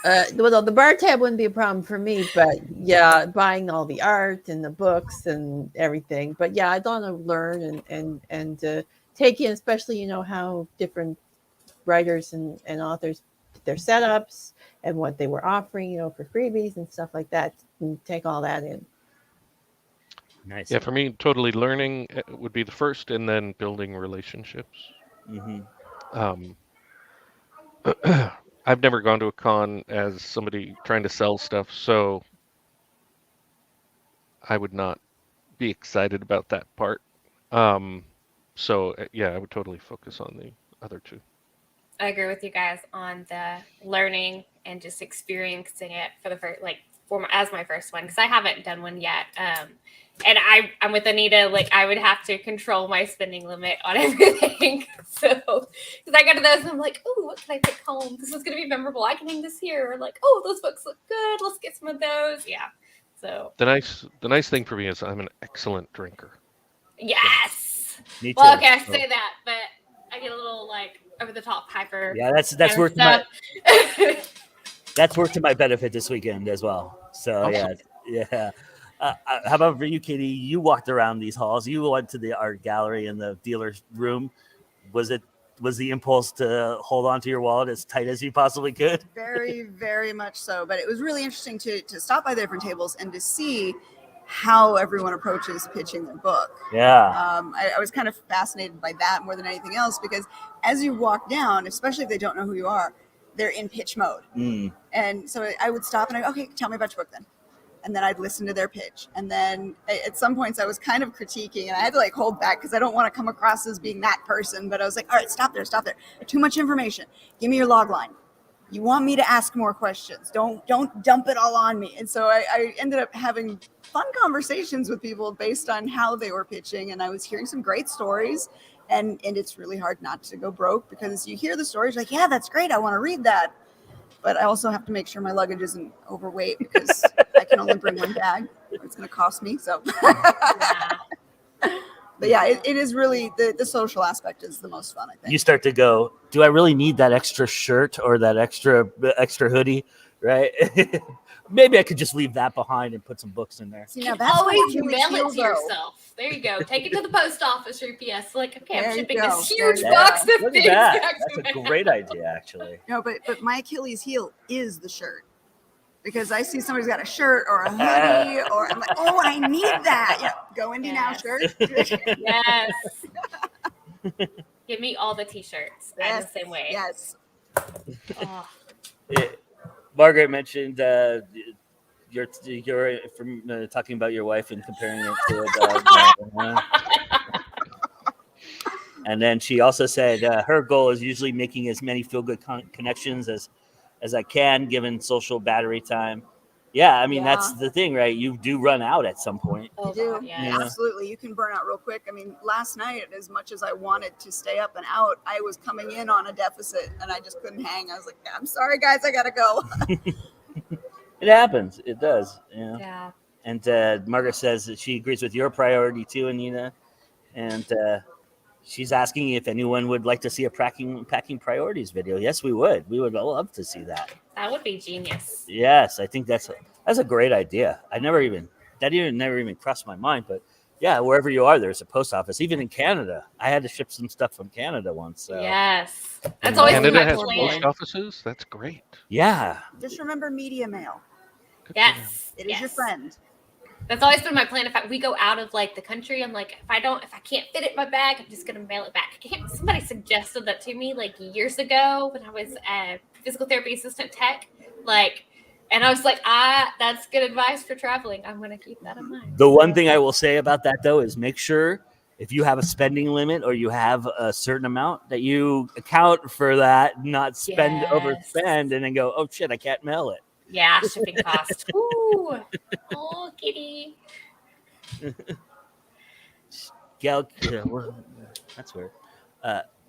Well, the bar tab wouldn't be a problem for me, but yeah, buying all the art and the books and everything. But yeah, I'd want to learn and take in, especially how different writers and authors did their setups and what they were offering, for freebies and stuff like that. And take all that in. Nice. Yeah, for me, totally learning would be the first, and then building relationships. Mm-hmm. I've never gone to a con as somebody trying to sell stuff, so I would not be excited about that part. So yeah, I would totally focus on the other two. I agree with you guys on the learning and just experiencing it for the first, as my first one, because I haven't done one yet. And I'm with Anita. Like, I would have to control my spending limit on everything. So, because I go to those and I'm like, oh, what can I take home? This is going to be memorable. I can hang this here. Or like, oh, those books look good. Let's get some of those. Yeah. So the nice thing for me is I'm an excellent drinker. yes. Me too. Well, okay, I say that, but I get a little over the top hyper. Yeah, that's worked that's worked to my benefit this weekend as well. So Awesome. yeah. How about for you, Katie? You walked around these halls. You went to the art gallery in the dealer's room. Was the impulse to hold on to your wallet as tight as you possibly could? Very, very much so. But it was really interesting to stop by the different tables and to see how everyone approaches pitching their book. Yeah. I was kind of fascinated by that more than anything else, because as you walk down, especially if they don't know who you are, they're in pitch mode. And so I would stop and I go, okay, tell me about your book then. And then I'd listen to their pitch. And then at some points I was kind of critiquing and I had to hold back because I don't want to come across as being that person. But I was like, all right, stop there. Too much information. Give me your log line. You want me to ask more questions. Don't dump it all on me. And so I ended up having fun conversations with people based on how they were pitching. And I was hearing some great stories. And it's really hard not to go broke because you hear the stories like, yeah, that's great. I want to read that. But I also have to make sure my luggage isn't overweight because I can only bring one bag. It's going to cost me. So, but yeah, it is really the social aspect is the most fun, I think. You start to go, do I really need that extra shirt or that extra hoodie? Right? Maybe I could just leave that behind and put some books in there. See, now that's always really mail it to yourself. There you go. Take it to the post office or UPS. Like, okay, I'm shipping this huge box of Look things. at that. That's a great idea, actually. No, but my Achilles heel is the shirt. Because I see somebody's got a shirt or a hoodie, or I'm like, oh, I need that. Yeah, go indie now shirt. Yes. Give me all the t-shirts. I'm the same way. Yes. Oh. Margaret mentioned you're from talking about your wife and comparing it to a dog. And then she also said her goal is usually making as many feel-good connections as I can, given social battery time. Yeah, I mean, that's the thing, right? You do run out at some point. You do. Yeah. Absolutely. You can burn out real quick. I mean, last night, as much as I wanted to stay up and out, I was coming in on a deficit and I just couldn't hang. I was like, I'm sorry, guys, I got to go. It happens. It does. Yeah. And Margaret says that she agrees with your priority too, Anita. and she's asking if anyone would like to see a packing priorities video. Yes, we would. We would love to see that. That would be genius. Yes, I think that's a great idea. Never even crossed my mind, but yeah, wherever you are, there's a post office. Even in Canada, I had to ship some stuff from Canada once. So. Yes, that's always been Canada my has plan. post offices. That's great. Yeah. Just remember media mail. Good for them. Yes, It is your friend. That's always been my plan. If we go out of like the country, I'm like, if I can't fit it in my bag, I'm just gonna mail it back. Somebody suggested that to me like years ago when I was a physical therapy assistant tech, and I was like, that's good advice for traveling. I'm gonna keep that in mind. The one thing I will say about that though is make sure if you have a spending limit or you have a certain amount that you account for that, not overspend, and then go, oh shit, I can't mail it. Yeah, shipping cost. Ooh. Oh, kitty. Gail, that's weird.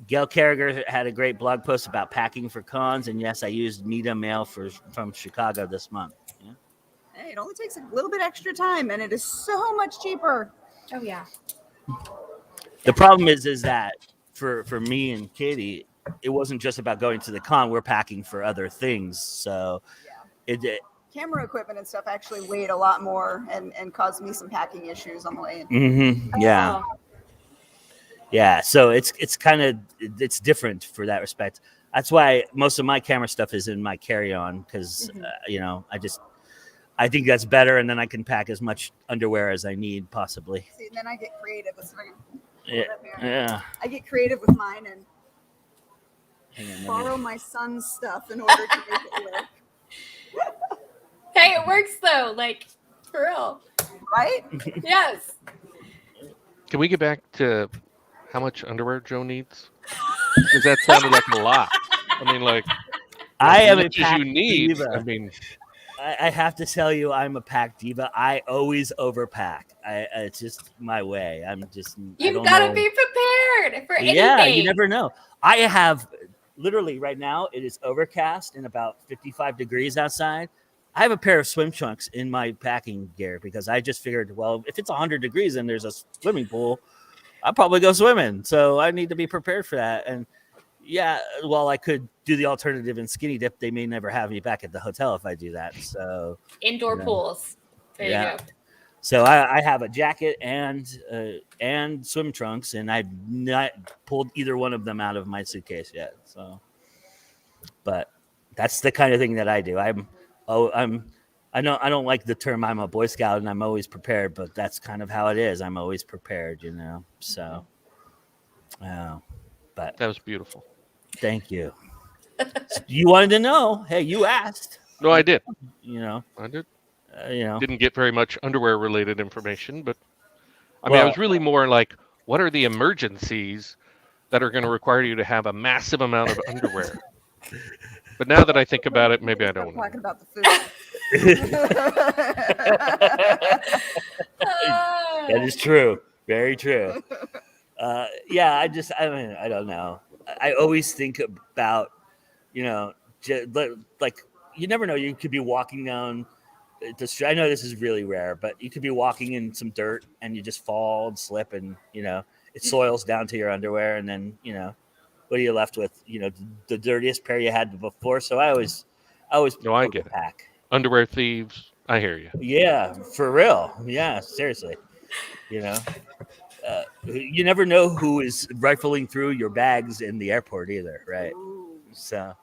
Gail Carragher had a great blog post about packing for cons, and yes, I used Nita Mail from Chicago this month. Yeah. Hey, it only takes a little bit extra time, and it is so much cheaper. Oh yeah. The problem is that for me and Katie, it wasn't just about going to the con. We're packing for other things, so Camera equipment and stuff actually weighed a lot more and caused me some packing issues on the way in. Mm-hmm. Yeah. Oh. Yeah. So it's different for that respect. That's why most of my camera stuff is in my carry-on because, I think that's better. And then I can pack as much underwear as I need possibly. See, and then I get creative with Yeah. I get creative with mine and borrow my son's stuff in order to make it work. Hey, it works though. Like for real. Right? Yes. Can we get back to how much underwear Joe needs? Because that sounded like a lot. I mean, like, I am as a much as pack you need. diva. I mean, I have to tell you, I'm a pack diva. I always overpack. It's just my way. You've got to be prepared for anything. Yeah, you never know. I have literally right now, it is overcast and about 55 degrees outside. I have a pair of swim trunks in my packing gear because I just figured, well, if it's 100 degrees and there's a swimming pool, I'll probably go swimming. So I need to be prepared for that. And yeah, well, I could do the alternative and skinny dip. They may never have me back at the hotel if I do that. So indoor pools. There you go. So I have a jacket and swim trunks, and I've not pulled either one of them out of my suitcase yet. So, but that's the kind of thing that I do. I don't like the term I'm a Boy Scout and I'm always prepared, but that's kind of how it is. I'm always prepared, So, but that was beautiful. Thank you. You wanted to know. Hey, you asked. No, I did. I did. you know. Didn't get very much underwear related information, but I mean, I was really more like, what are the emergencies that are going to require you to have a massive amount of underwear? But now that I think about it, maybe I don't know. Talking about the food. That is true. Very true. Yeah, I don't know. I always think about, like, you never know. You could be walking down the street. I know this is really rare, but you could be walking in some dirt and you just fall and slip and, it soils down to your underwear. And then, what are you left with? The dirtiest pair you had before. So I always No, I get it. Underwear thieves. I hear you. Yeah, for real. Yeah, seriously. You never know who is rifling through your bags in the airport either, right? So,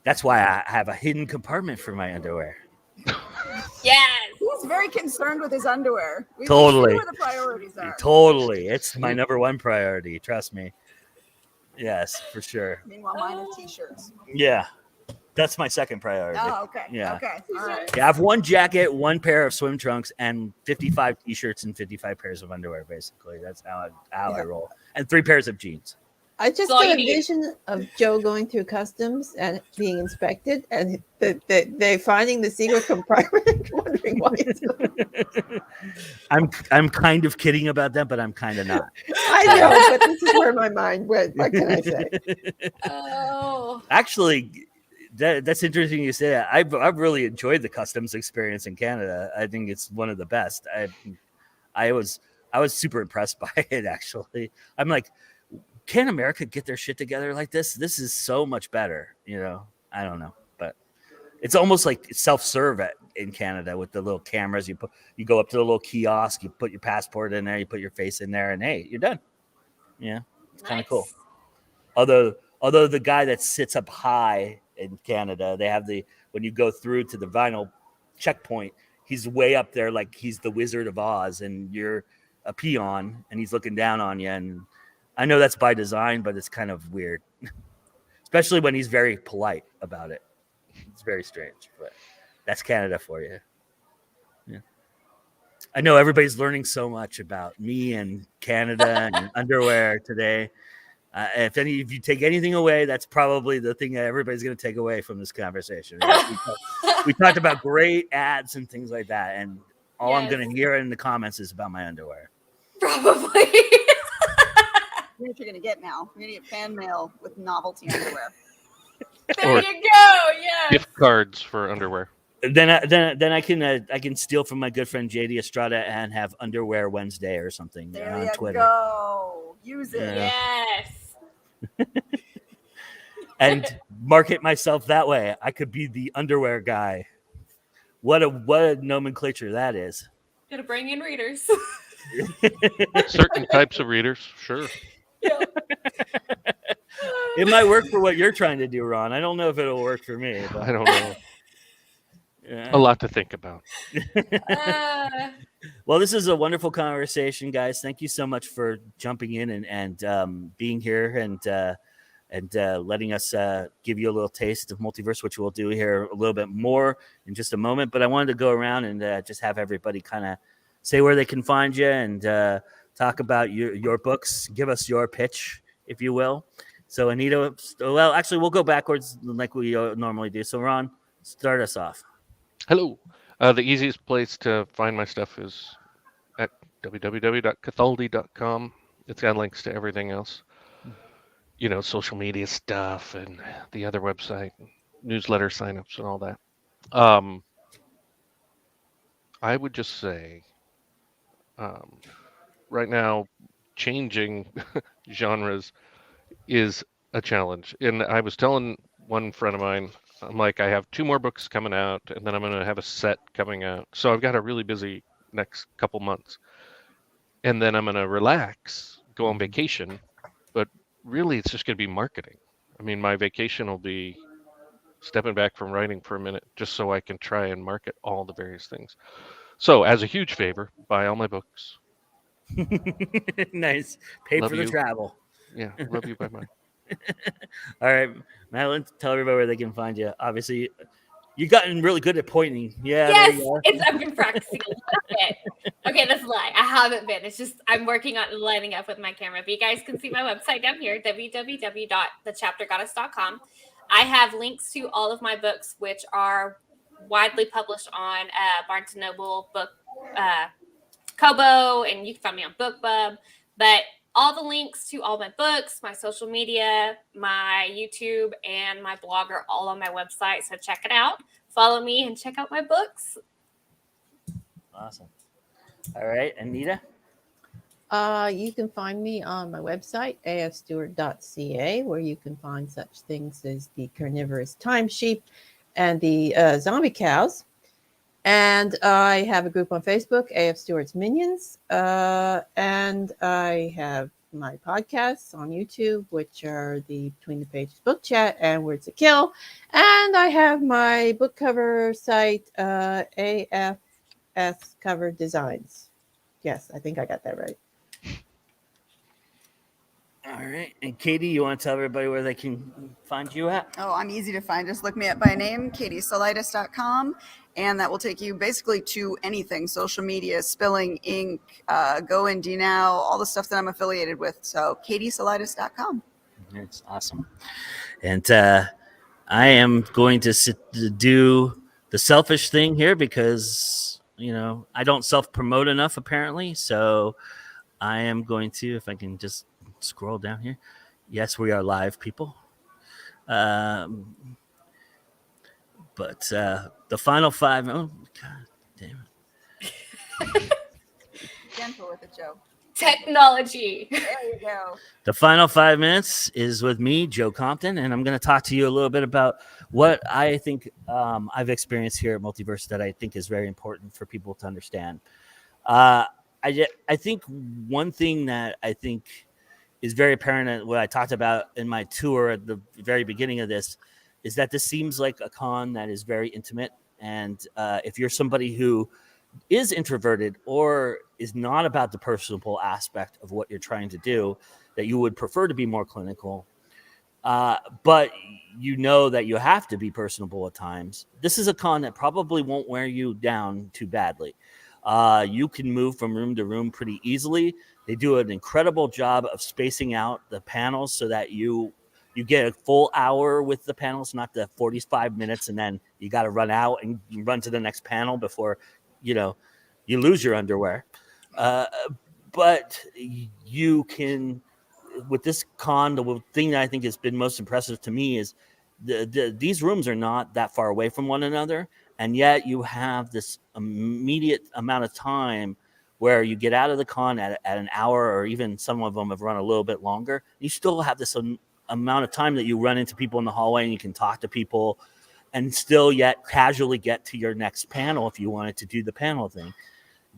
that's why I have a hidden compartment for my underwear. Yes. He's very concerned with his underwear. We Totally. see where the priorities are. Totally. It's my number one priority. Trust me. Yes, for sure. Meanwhile, mine are t-shirts. Yeah. That's my second priority. Oh, okay. Yeah. Okay. All right. Yeah, I have one jacket, one pair of swim trunks, and 55 t-shirts and 55 pairs of underwear, basically. That's how I roll. And 3 pairs of jeans. I just all got you a need. vision of Joe going through customs and being inspected, and they finding the secret compartment, wondering why. I'm kind of kidding about that, but I'm kind of not. I know, but this is where my mind went. What can I say? Oh. Actually, that's interesting you say that. I've really enjoyed the customs experience in Canada. I think it's one of the best. I I was super impressed by it, actually. I'm like, can America get their shit together like this? This is so much better, I don't know, but it's almost like self-serve in Canada with the little cameras. You go up to the little kiosk, you put your passport in there, you put your face in there, and hey, you're done. Yeah, it's kind of cool. Although the guy that sits up high in Canada, they have when you go through to the vinyl checkpoint, he's way up there like he's the Wizard of Oz, and you're a peon, and he's looking down on you. And I know that's by design, but it's kind of weird, especially when he's very polite about it. It's very strange, but that's Canada for you. Yeah. I know everybody's learning so much about me and Canada and underwear today. If any of you take anything away, that's probably the thing that everybody's going to take away from this conversation. Right? We talked about great ads and things like that, and all I'm going to hear in the comments is about my underwear. Probably. Here's what you're going to get now. You're going to get fan mail with novelty underwear. There you go. Yeah. Gift cards for underwear. Then I can steal from my good friend JD Estrada and have Underwear Wednesday or something There on you Twitter. Go. Use it. Yes. And market myself that way. I could be the underwear guy. What a nomenclature that is. Gonna bring in readers. Certain types of readers, sure. Yeah. It might work for what you're trying to do, Ron. I don't know if it'll work for me. But I don't know. yeah. A lot to think about. Well, this is a wonderful conversation, guys. Thank you so much for jumping in and being here and letting us give you a little taste of Multiverse, which we'll do here a little bit more in just a moment. But I wanted to go around and just have everybody kind of say where they can find you and talk about your books. Give us your pitch, if you will. So, Anita, well, actually, we'll go backwards like we normally do. So, Ron, start us off. Hello. The easiest place to find my stuff is at www.cathaldi.com. It's got links to everything else. Social media stuff and the other website, newsletter signups and all that. I would just say right now, changing genres is a challenge. And I was telling one friend of mine, I'm like, I have 2 more books coming out, and then I'm going to have a set coming out. So I've got a really busy next couple months. And then I'm going to relax, go on vacation. But really, it's just going to be marketing. I mean, my vacation will be stepping back from writing for a minute just so I can try and market all the various things. So as a huge favor, buy all my books. Nice. Pay Love for the you. travel. Yeah, love you, bye-bye. All right, Madeline, tell everybody where they can find you. Obviously, you've gotten really good at pointing. Yeah. Yes, I've been practicing a little bit. Okay, that's a lie. I haven't been. It's just I'm working on lining up with my camera. But you guys can see my website down here, www.thechaptergoddess.com. I have links to all of my books, which are widely published on Barnes & Noble, Book, Kobo, and you can find me on BookBub. But all the links to all my books, my social media, my YouTube, and my blog are all on my website. So check it out. Follow me and check out my books. Awesome. All right, Anita? You can find me on my website, afstewart.ca, where you can find such things as the carnivorous time sheep and the zombie cows. And I have a group on Facebook, AF Stewart's Minions. And I have my podcasts on YouTube, which are the Between the Pages Book Chat and Words to Kill. And I have my book cover site, AFS Cover Designs. Yes, I think I got that right. All right. And Katie, you want to tell everybody where they can find you at? Oh, I'm easy to find. Just look me up by name, katiesalidas.com. And that will take you basically to anything, social media, Spilling Ink, Go Indie Now, all the stuff that I'm affiliated with. So katiesalidas.com. It's awesome. And I am going to do the selfish thing here because, I don't self-promote enough apparently. So I am going to, if I can just scroll down here. Yes, we are live, people. But the final 5, oh, God damn it. Gentle with it, Joe. Technology. There you go. The final 5 minutes is with me, Joe Compton, and I'm going to talk to you a little bit about what I think I've experienced here at Multiverse that I think is very important for people to understand. I think one thing that I think is very apparent at what I talked about in my tour at the very beginning of this is that this seems like a con that is very intimate. And if you're somebody who is introverted or is not about the personable aspect of what you're trying to do, that you would prefer to be more clinical, but you know that you have to be personable at times, this is a con that probably won't wear you down too badly. You can move from room to room pretty easily. They do an incredible job of spacing out the panels so that you get a full hour with the panels, not the 45 minutes, and then you got to run out and run to the next panel before you lose your underwear. But you can, with this con, the thing that I think has been most impressive to me is these rooms are not that far away from one another, and yet you have this immediate amount of time where you get out of the con at an hour, or even some of them have run a little bit longer. You still have this amount of time that you run into people in the hallway and you can talk to people and still yet casually get to your next panel if you wanted to do the panel thing.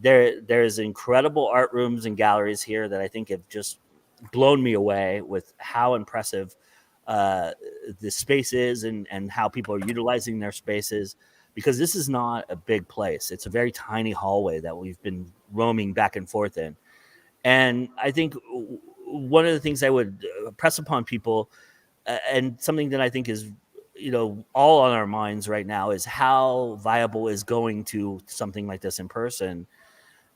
There's incredible art rooms and galleries here that I think have just blown me away with how impressive the space is and how people are utilizing their spaces, because this is not a big place. It's a very tiny hallway that we've been roaming back and forth in. And I think one of the things I would press upon people, and something that I think is all on our minds right now, is how viable is going to something like this in person,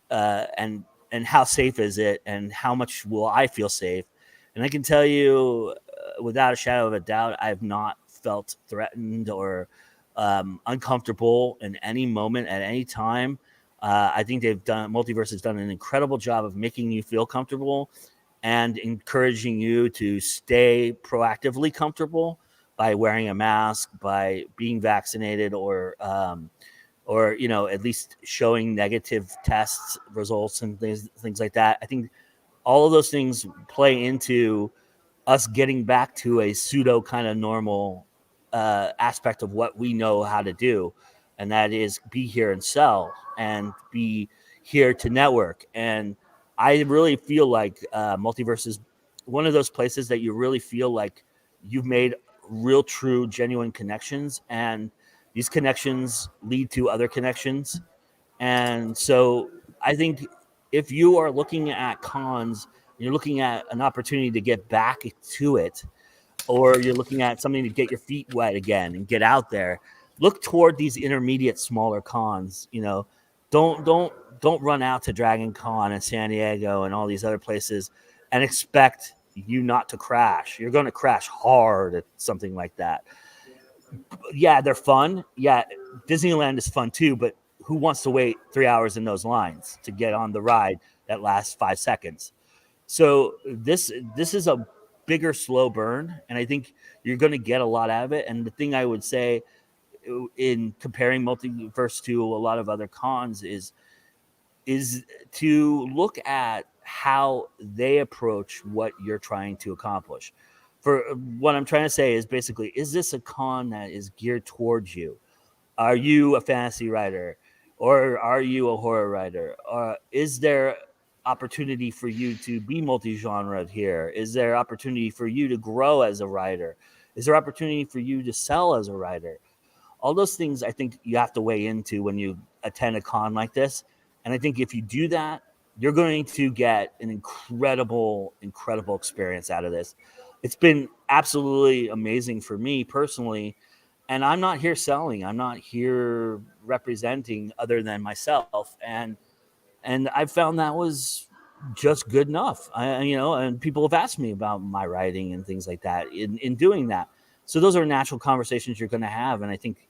and how safe is it, and how much will I feel safe. And I can tell you without a shadow of a doubt, I've not felt threatened or uncomfortable in any moment at any time. I think Multiverse has done an incredible job of making you feel comfortable and encouraging you to stay proactively comfortable by wearing a mask, by being vaccinated, or at least showing negative test results and things like that. I think all of those things play into us getting back to a pseudo kind of normal aspect of what we know how to do, and that is be here and sell and be here to network. And I really feel like Multiverse is one of those places that you really feel like you've made real, true, genuine connections, and these connections lead to other connections. And so I think if you are looking at cons, you're looking at an opportunity to get back to it, or you're looking at something to get your feet wet again and get out there, look toward these intermediate, smaller cons. Don't run out to Dragon Con and San Diego and all these other places and expect you not to crash. You're going to crash hard at something like that. Yeah, they're fun. Yeah, Disneyland is fun too, but who wants to wait 3 hours in those lines to get on the ride that lasts 5 seconds? So this is a bigger slow burn, and I think you're going to get a lot out of it. And the thing I would say in comparing Multiverse to a lot of other cons is to look at how they approach what you're trying to accomplish. For what I'm trying to say is basically, is this a con that is geared towards you? Are you a fantasy writer, or are you a horror writer? Is there opportunity for you to be multi-genre here? Is there opportunity for you to grow as a writer? Is there opportunity for you to sell as a writer? All those things I think you have to weigh into when you attend a con like this. And I think if you do that, you're going to get an incredible, incredible experience out of this. It's been absolutely amazing for me personally. And I'm not here selling. I'm not here representing other than myself. And I found that was just good enough. And people have asked me about my writing and things like that in doing that. So those are natural conversations you're going to have. And I think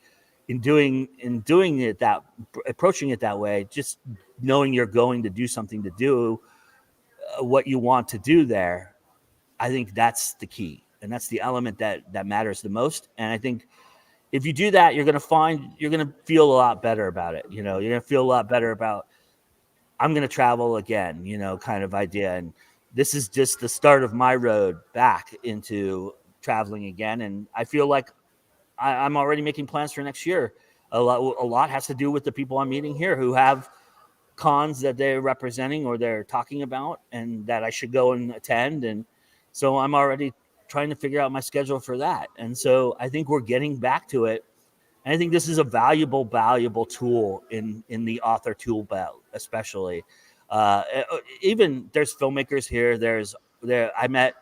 in doing it approaching it that way, just knowing you're going to do something to do what you want to do there, I think that's the key. And that's the element that matters the most. And I think if you do that, you're going to feel a lot better about it. You're going to feel a lot better about, I'm going to travel again, kind of idea. And this is just the start of my road back into traveling again. And I feel like I'm already making plans for next year. A lot has to do with the people I'm meeting here who have cons that they're representing or they're talking about and that I should go and attend. And so I'm already trying to figure out my schedule for that. And so I think we're getting back to it. And I think this is a valuable tool in the author tool belt, especially. Even there's filmmakers here. I met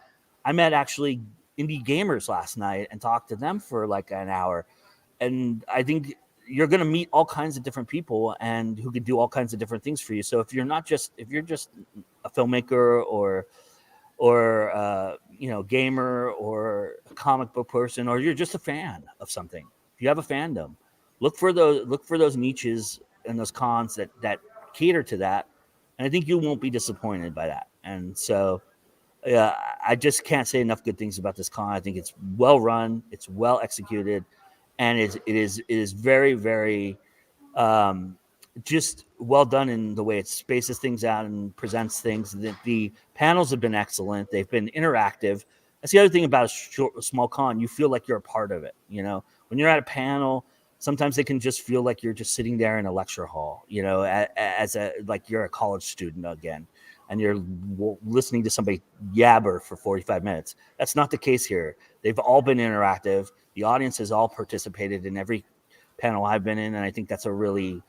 actually indie gamers last night and talked to them for like an hour. And I think you're going to meet all kinds of different people and who can do all kinds of different things for you. So if you're just a filmmaker or gamer or a comic book person, or you're just a fan of something, if you have a fandom, look for those niches and those cons that cater to that. And I think you won't be disappointed by that. And so, yeah, I just can't say enough good things about this con. I think it's well run, it's well executed, and it is very, very just well done in the way it spaces things out and presents things. The panels have been excellent. They've been interactive. That's the other thing about a small con. You feel like you're a part of it. When you're at a panel, sometimes they can just feel like you're just sitting there in a lecture hall, like you're a college student again, and you're listening to somebody yabber for 45 minutes. That's not the case here. They've all been interactive. The audience has all participated in every panel I've been in, and I think that's a really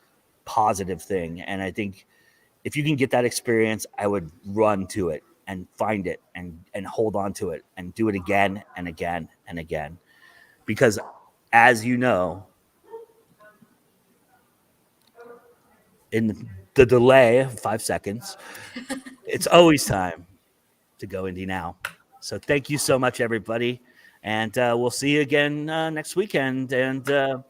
positive thing. And I think if you can get that experience, I would run to it and find it and hold on to it and do it again and again and again. Because as you know, in the delay of 5 seconds, it's always time to go indie now. So thank you so much, everybody. And we'll see you again next weekend. And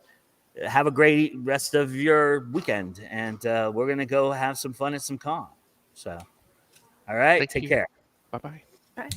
have a great rest of your weekend. And we're going to go have some fun at some con. So, all right. Thank Take you. care. Bye-bye. Bye.